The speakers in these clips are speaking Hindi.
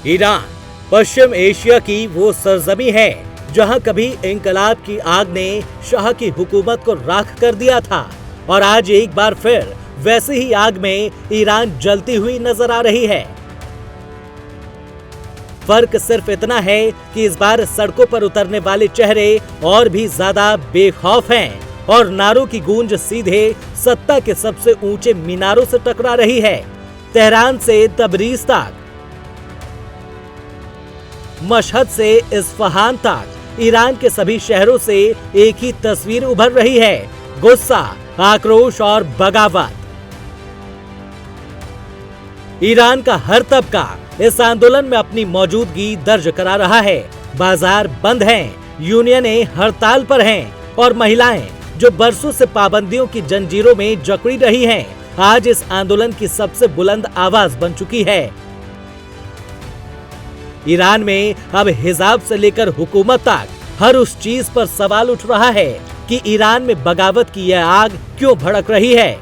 ईरान पश्चिम एशिया की वो सरजमी है जहां कभी इंकलाब की आग ने शाह की हुकूमत को राख कर दिया था और आज एक बार फिर वैसी ही आग में ईरान जलती हुई नजर आ रही है। फर्क सिर्फ इतना है कि इस बार सड़कों पर उतरने वाले चेहरे और भी ज्यादा बेखौफ हैं और नारों की गूंज सीधे सत्ता के सबसे ऊंचे मीनारों से टकरा रही है। तेहरान से तबरीज तक, मशहद से इस्फहान तक, ईरान के सभी शहरों से एक ही तस्वीर उभर रही है, गुस्सा, आक्रोश और बगावत। ईरान का हर तबका इस आंदोलन में अपनी मौजूदगी दर्ज करा रहा है। बाजार बंद हैं, यूनियनें हड़ताल पर हैं और महिलाएं जो बरसों से पाबंदियों की जंजीरों में जकड़ी रही हैं, आज इस आंदोलन की सबसे बुलंद आवाज बन चुकी है। ईरान में अब हिजाब से लेकर हुकूमत तक हर उस चीज पर सवाल उठ रहा है कि ईरान में बगावत की यह आग क्यों भड़क रही है।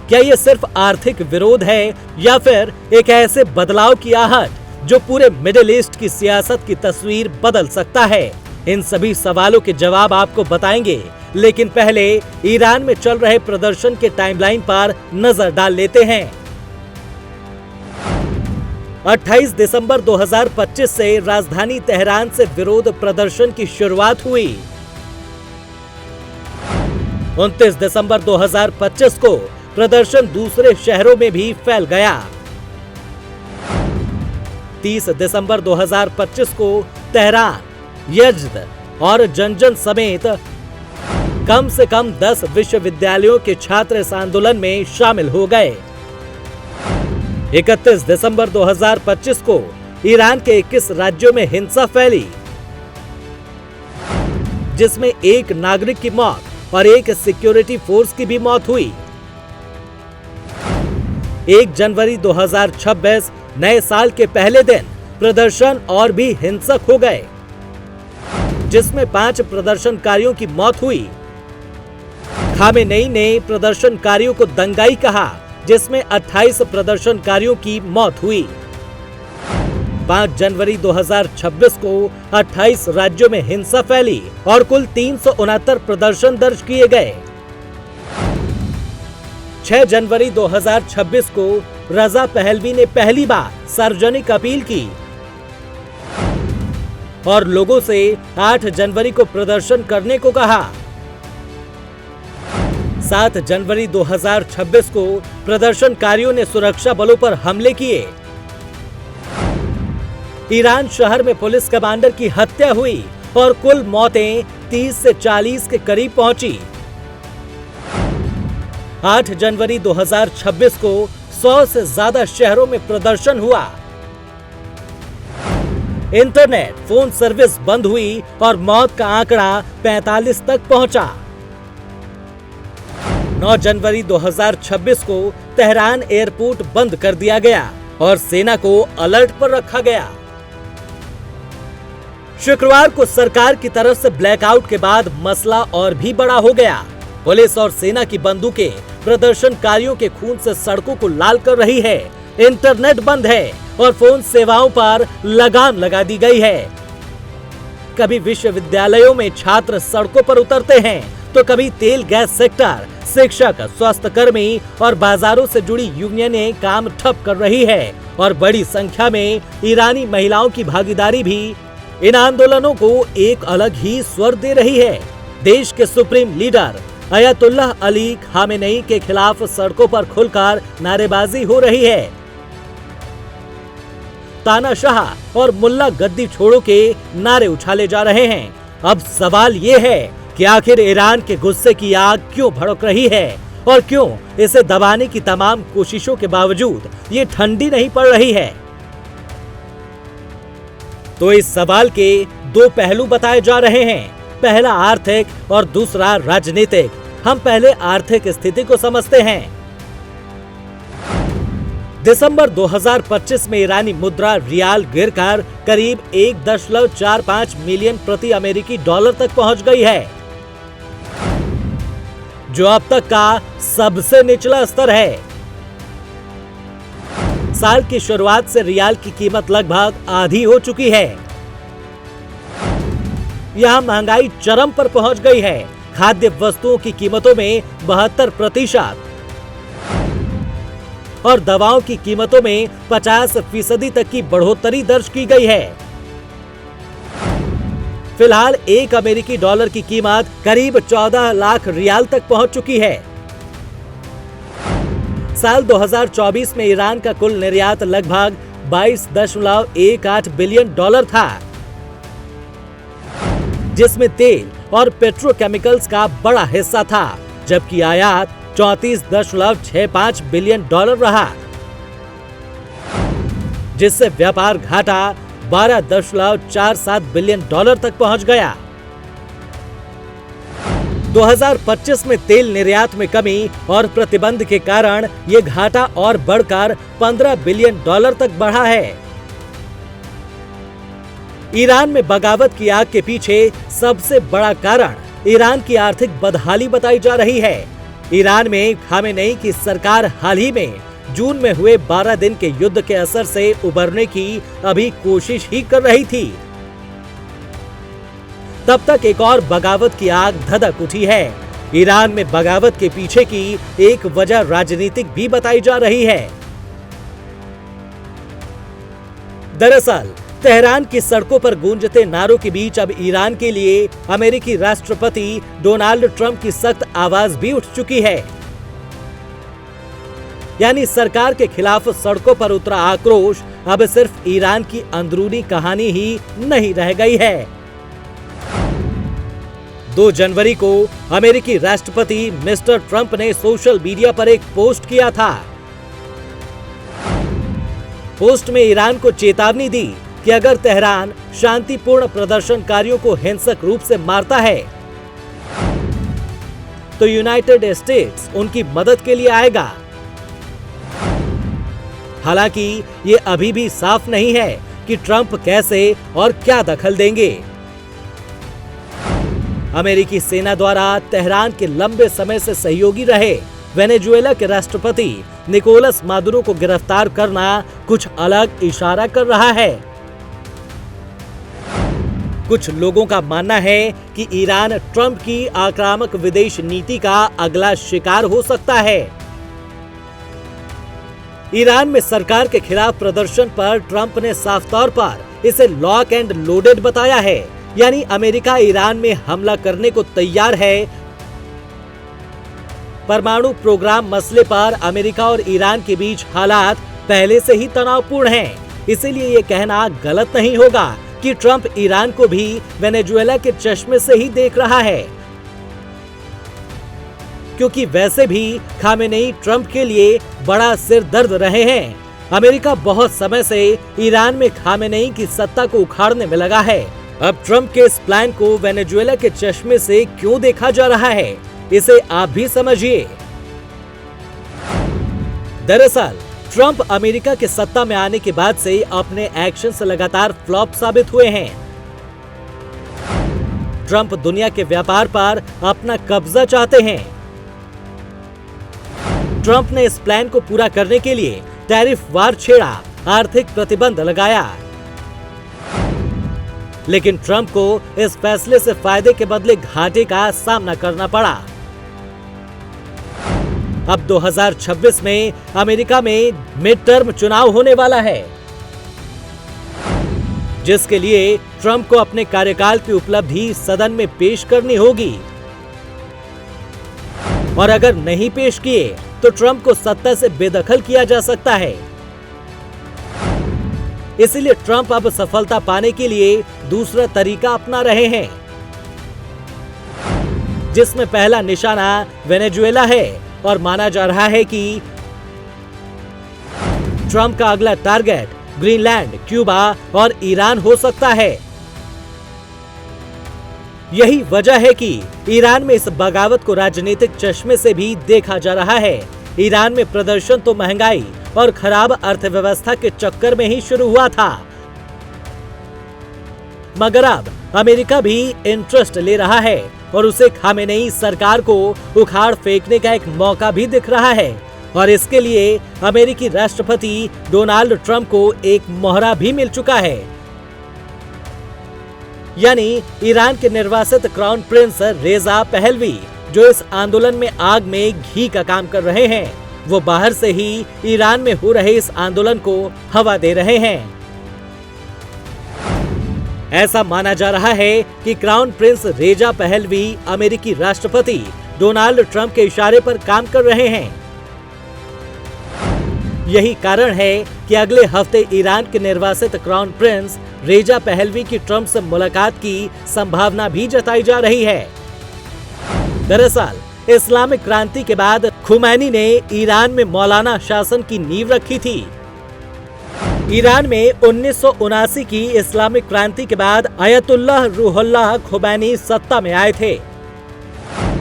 क्या यह सिर्फ आर्थिक विरोध है या फिर एक ऐसे बदलाव की आहट जो पूरे मिडिल ईस्ट की सियासत की तस्वीर बदल सकता है? इन सभी सवालों के जवाब आपको बताएंगे, लेकिन पहले ईरान में चल रहे प्रदर्शन के टाइमलाइन पर नजर डाल लेते हैं। 28 दिसंबर 2025 से राजधानी तेहरान से विरोध प्रदर्शन की शुरुआत हुई। 29 दिसंबर 2025 को प्रदर्शन दूसरे शहरों में भी फैल गया। 30 दिसंबर 2025 को तेहरान, यज़्द और जंजन समेत कम से कम 10 विश्वविद्यालयों के छात्र इस आंदोलन में शामिल हो गए। 31 दिसंबर 2025 को ईरान के 21 राज्यों में हिंसा फैली, जिसमें एक नागरिक की मौत और एक सिक्योरिटी फोर्स की भी मौत हुई। 1 जनवरी 2026 नए साल के पहले दिन प्रदर्शन और भी हिंसक हो गए, जिसमें 5 प्रदर्शनकारियों की मौत हुई। खामेनेई ने प्रदर्शनकारियों को दंगाई कहा, जिसमें 28 प्रदर्शनकारियों की मौत हुई। 5 जनवरी 2026 को 28 राज्यों में हिंसा फैली और कुल 369 प्रदर्शन दर्ज किए गए। 6 जनवरी 2026 को रजा पहलवी ने पहली बार सार्वजनिक अपील की और लोगों से 8 जनवरी को प्रदर्शन करने को कहा। 7 जनवरी 2026 को प्रदर्शनकारियों ने सुरक्षा बलों पर हमले किए। ईरान शहर में पुलिस कमांडर की हत्या हुई और कुल मौतें 30 से 40 के करीब पहुंची। 8 जनवरी 2026 को 100 से ज्यादा शहरों में प्रदर्शन हुआ। इंटरनेट, फोन सर्विस बंद हुई और मौत का आंकड़ा 45 तक पहुंचा। 9 जनवरी 2026 को तेहरान एयरपोर्ट बंद कर दिया गया और सेना को अलर्ट पर रखा गया। शुक्रवार को सरकार की तरफ से ब्लैकआउट के बाद मसला और भी बड़ा हो गया। पुलिस और सेना की बंदूकें प्रदर्शनकारियों के खून से सड़कों को लाल कर रही है। इंटरनेट बंद है और फोन सेवाओं पर लगाम लगा दी गई है। कभी विश्वविद्यालयों में छात्र सड़कों पर उतरते हैं तो कभी तेल गैस सेक्टर, शिक्षक, स्वास्थ्य कर्मी और बाजारों से जुड़ी यूनियनें काम ठप कर रही है और बड़ी संख्या में ईरानी महिलाओं की भागीदारी भी इन आंदोलनों को एक अलग ही स्वर दे रही है। देश के supreme leader Ayatollah Ali Khamenei के खिलाफ सड़कों पर खुलकर नारेबाजी हो रही है। तानाशाह और मुल्ला गद्दी छोड़ो के नारे उछाले जा रहे हैं। अब सवाल ये है कि आखिर ईरान के गुस्से की आग क्यों भड़क रही है और क्यों इसे दबाने की तमाम कोशिशों के बावजूद ये ठंडी नहीं पड़ रही है। तो इस सवाल के 2 पहलू बताए जा रहे हैं, पहला आर्थिक और दूसरा राजनीतिक। हम पहले आर्थिक स्थिति को समझते हैं। दिसंबर 2025 में ईरानी मुद्रा रियाल गिरकर करीब 1.45 मिलियन प्रति अमेरिकी डॉलर तक पहुंच गई है, जो अब तक का सबसे निचला स्तर है। साल की शुरुआत से रियाल की कीमत लगभग आधी हो चुकी है। यहाँ महंगाई चरम पर पहुंच गई है। खाद्य वस्तुओं की कीमतों में 72% और दवाओं की कीमतों में 50% तक की बढ़ोतरी दर्ज की गई है। फिलहाल एक अमेरिकी डॉलर की कीमत करीब 14 लाख रियाल तक पहुंच चुकी है। साल 2024 में ईरान का कुल निर्यात लगभग 22.18 बिलियन डॉलर था, जिसमें तेल और पेट्रोकेमिकल्स का बड़ा हिस्सा था, जबकि आयात 34.65 बिलियन डॉलर रहा, जिससे व्यापार घाटा 12.47 बिलियन डॉलर तक पहुंच गया। 2025 में तेल निर्यात में कमी और प्रतिबंध के कारण ये घाटा और बढ़कर 15 बिलियन डॉलर तक बढ़ा है। ईरान में बगावत की आग के पीछे सबसे बड़ा कारण ईरान की आर्थिक बदहाली बताई जा रही है। ईरान में खामेनेई की सरकार हाल ही में जून में हुए 12 दिन के युद्ध के असर से उबरने की अभी कोशिश ही कर रही थी। तब तक एक और बगावत की आग धधक उठी है। ईरान में बगावत के पीछे की एक वजह राजनीतिक भी बताई जा रही है। दरअसल तेहरान की सड़कों पर गूंजते नारों के बीच अब ईरान के लिए अमेरिकी राष्ट्रपति डोनाल्ड ट्रंप की सख्त आवाज भी उठ चुकी है। यानी सरकार के खिलाफ सड़कों पर उतरा आक्रोश अब सिर्फ ईरान की अंदरूनी कहानी ही नहीं रह गई है। 2 जनवरी को अमेरिकी राष्ट्रपति मिस्टर ट्रंप ने सोशल मीडिया पर एक पोस्ट किया था। पोस्ट में ईरान को चेतावनी दी कि अगर तेहरान शांतिपूर्ण प्रदर्शनकारियों को हिंसक रूप से मारता है तो यूनाइटेड स्टेट्स उनकी मदद के लिए आएगा। हालांकि ये अभी भी साफ नहीं है कि ट्रंप कैसे और क्या दखल देंगे। अमेरिकी सेना द्वारा तेहरान के लंबे समय से सहयोगी रहे वेनेजुएला के राष्ट्रपति निकोलस मादुरो को गिरफ्तार करना कुछ अलग इशारा कर रहा है। कुछ लोगों का मानना है कि ईरान ट्रंप की आक्रामक विदेश नीति का अगला शिकार हो सकता है। ईरान में सरकार के खिलाफ प्रदर्शन पर ट्रंप ने साफ तौर पर इसे लॉक एंड लोडेड बताया है, यानी अमेरिका ईरान में हमला करने को तैयार है। परमाणु प्रोग्राम मसले पर अमेरिका और ईरान के बीच हालात पहले से ही तनावपूर्ण हैं, इसीलिए ये कहना गलत नहीं होगा कि ट्रंप ईरान को भी वेनेजुएला के चश्मे से ही देख रहा है, क्योंकि वैसे भी खामेनेई ट्रंप के लिए बड़ा सिर दर्द रहे हैं। अमेरिका बहुत समय से ईरान में खामेनेई की सत्ता को उखाड़ने में लगा है। अब ट्रंप के इस प्लान को वेनेजुएला के चश्मे से क्यों देखा जा रहा है, इसे आप भी समझिए। दरअसल ट्रंप अमेरिका के सत्ता में आने के बाद से अपने एक्शन से लगातार फ्लॉप साबित हुए हैं। ट्रंप दुनिया के व्यापार पर अपना कब्जा चाहते हैं। ट्रंप ने इस प्लान को पूरा करने के लिए टैरिफ वार छेड़ा, आर्थिक प्रतिबंध लगाया, लेकिन ट्रंप को इस फैसले से फायदे के बदले घाटे का सामना करना पड़ा। अब 2026 में अमेरिका में मिड टर्म चुनाव होने वाला है, जिसके लिए ट्रंप को अपने कार्यकाल की उपलब्धि सदन में पेश करनी होगी, और अगर नहीं पेश किए तो ट्रंप को सत्ता से बेदखल किया जा सकता है। इसलिए ट्रंप अब सफलता पाने के लिए दूसरा तरीका अपना रहे हैं, जिसमें पहला निशाना वेनेजुएला है और माना जा रहा है कि ट्रंप का अगला टारगेट ग्रीनलैंड, क्यूबा और ईरान हो सकता है। यही वजह है कि ईरान में इस बगावत को राजनीतिक चश्मे से भी देखा जा रहा है। ईरान में प्रदर्शन तो महंगाई और खराब अर्थव्यवस्था के चक्कर में ही शुरू हुआ था, मगर अब अमेरिका भी इंटरेस्ट ले रहा है और उसे खामेनेई सरकार को उखाड़ फेंकने का एक मौका भी दिख रहा है। और इसके लिए अमेरिकी राष्ट्रपति डोनाल्ड ट्रंप को एक मोहरा भी मिल चुका है। यानी ईरान के निर्वासित क्राउन प्रिंस रेजा पहलवी, जो इस आंदोलन में आग में घी का काम कर रहे हैं, वो बाहर से ही ईरान में हो रहे इस आंदोलन को हवा दे रहे हैं। ऐसा माना जा रहा है कि क्राउन प्रिंस रेजा पहलवी अमेरिकी राष्ट्रपति डोनाल्ड ट्रंप के इशारे पर काम कर रहे हैं। यही कारण है कि अगले हफ्ते ईरान के निर्वासित क्राउन प्रिंस रेजा पहलवी की ट्रंप से मुलाकात की संभावना भी जताई जा रही है। दरअसल इस्लामिक क्रांति के बाद खुमैनी ने ईरान में मौलाना शासन की नींव रखी थी। ईरान में 1979 की इस्लामिक क्रांति के बाद अयतुल्लाह रूहुल्लाह खुमैनी सत्ता में आए थे।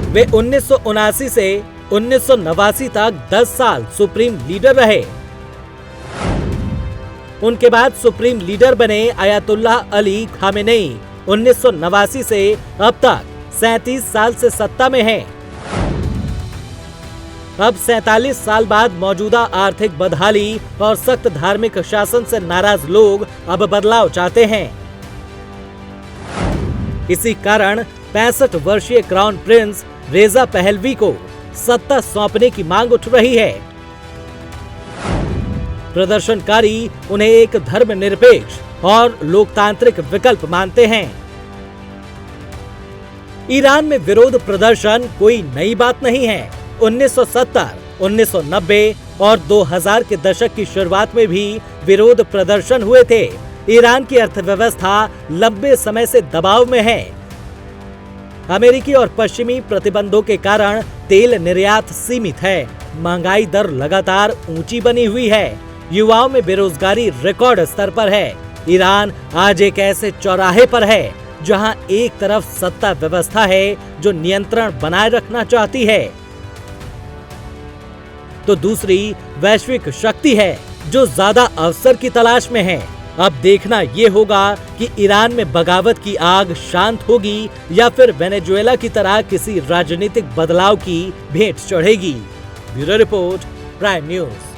वे 1979 से 1989 तक 10 साल सुप्रीम लीडर रहे। उनके बाद सुप्रीम लीडर बने अयतुल्लाह अली खामेनेई 1989 से अब तक 37 साल से सत्ता में हैं। अब 47 साल बाद मौजूदा आर्थिक बदहाली और सख्त धार्मिक शासन से नाराज लोग अब बदलाव चाहते हैं। इसी कारण 65 वर्षीय क्राउन प्रिंस रेजा पहलवी को सत्ता सौंपने की मांग उठ रही है। प्रदर्शनकारी उन्हें एक धर्मनिरपेक्ष और लोकतांत्रिक विकल्प मानते हैं। ईरान में विरोध प्रदर्शन कोई नई बात नहीं है। 1970, 1990 और 2000 के दशक की शुरुआत में भी विरोध प्रदर्शन हुए थे। ईरान की अर्थव्यवस्था लंबे समय से दबाव में है। अमेरिकी और पश्चिमी प्रतिबंधों के कारण तेल निर्यात सीमित है। महंगाई दर लगातार ऊंची बनी हुई है। युवाओं में बेरोजगारी रिकॉर्ड स्तर पर है। ईरान आज एक ऐसे चौराहे पर है जहां एक तरफ सत्ता व्यवस्था है जो नियंत्रण बनाए रखना चाहती है, तो दूसरी वैश्विक शक्ति है जो ज्यादा अवसर की तलाश में है। अब देखना ये होगा कि ईरान में बगावत की आग शांत होगी या फिर वेनेजुएला की तरह किसी राजनीतिक बदलाव की भेंट चढ़ेगी। Bureau report, prime news.